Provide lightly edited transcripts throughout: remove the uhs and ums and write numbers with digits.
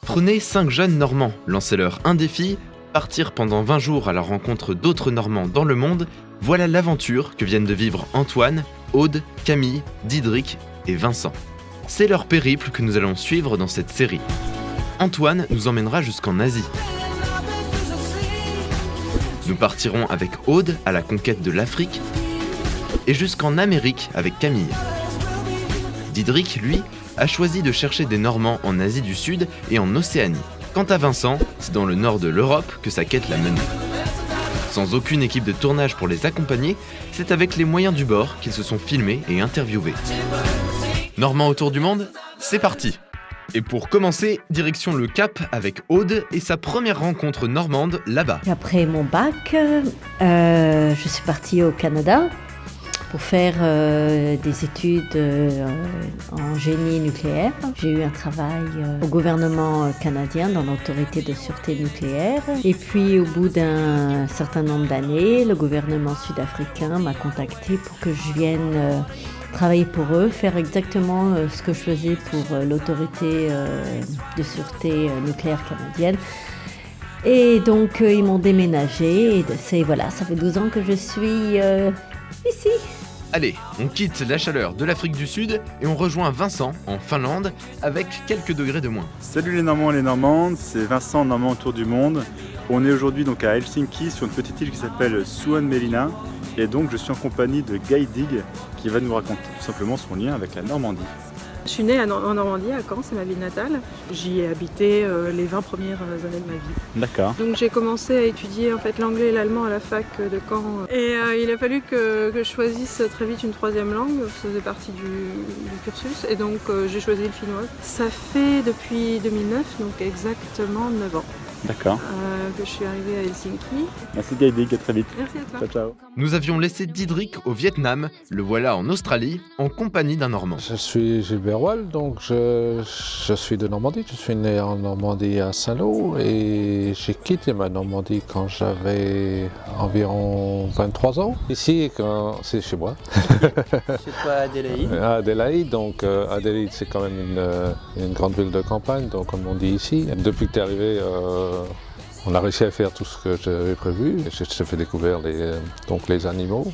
Prenez 5 jeunes Normands, lancez-leur un défi, partir pendant 20 jours à la rencontre d'autres Normands dans le monde, voilà l'aventure que viennent de vivre Antoine, Aude, Camille, Didrik et Vincent. C'est leur périple que nous allons suivre dans cette série. Antoine nous emmènera jusqu'en Asie. Nous partirons avec Aude à la conquête de l'Afrique et jusqu'en Amérique avec Camille. Didrik, lui, a choisi de chercher des Normands en Asie du Sud et en Océanie. Quant à Vincent, c'est dans le nord de l'Europe que sa quête l'a mené. Sans aucune équipe de tournage pour les accompagner, c'est avec les moyens du bord qu'ils se sont filmés et interviewés. Normands autour du monde, c'est parti! Et pour commencer, direction le Cap avec Aude et sa première rencontre normande là-bas. Après mon bac, je suis partie au Canada pour faire des études en génie nucléaire. J'ai eu un travail au gouvernement canadien dans l'autorité de sûreté nucléaire. Et puis au bout d'un certain nombre d'années, le gouvernement sud-africain m'a contacté pour que je vienne travailler pour eux, faire exactement ce que je faisais pour l'autorité de sûreté nucléaire canadienne. Et donc ils m'ont déménagé et voilà, ça fait 12 ans que je suis ici. Allez, on quitte la chaleur de l'Afrique du Sud et on rejoint Vincent en Finlande avec quelques degrés de moins. Salut les Normands et les Normandes, c'est Vincent, Normand autour du monde. On est aujourd'hui donc à Helsinki sur une petite île qui s'appelle Suomenlinna et donc je suis en compagnie de Guy Dig qui va nous raconter tout simplement son lien avec la Normandie. Je suis née en Normandie, à Caen, c'est ma ville natale. J'y ai habité les 20 premières années de ma vie. D'accord. Donc j'ai commencé à étudier en fait l'anglais et l'allemand à la fac de Caen. Et il a fallu que je choisisse très vite une troisième langue, ça faisait partie du cursus. Et donc j'ai choisi le finnois. Ça fait depuis 2009, donc exactement 9 ans. D'accord. Que je suis arrivée à Helsinki. Merci Guy Dig, à très vite. Merci à toi. Ciao ciao. Nous avions laissé Didrik au Vietnam, le voilà en Australie, en compagnie d'un Normand. Je suis Gilbert Wall, donc je suis de Normandie. Je suis né en Normandie à Saint-Lô et j'ai quitté ma Normandie quand j'avais environ 23 ans. Ici, c'est chez moi. Chez toi à Adélaïde. À Adélaïde, donc Adélaïde c'est quand même une grande ville de campagne, donc comme on dit ici. Depuis que tu es arrivé, on a réussi à faire tout ce que j'avais prévu. Je t'ai fait découvrir les animaux.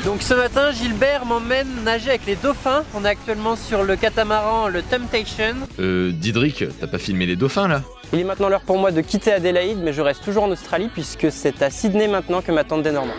Donc ce matin, Gilbert m'emmène nager avec les dauphins. On est actuellement sur le catamaran, le Temptation. Didrik, t'as pas filmé les dauphins là? Il est maintenant l'heure pour moi de quitter Adélaïde, mais je reste toujours en Australie puisque c'est à Sydney maintenant que m'attendent des Normands.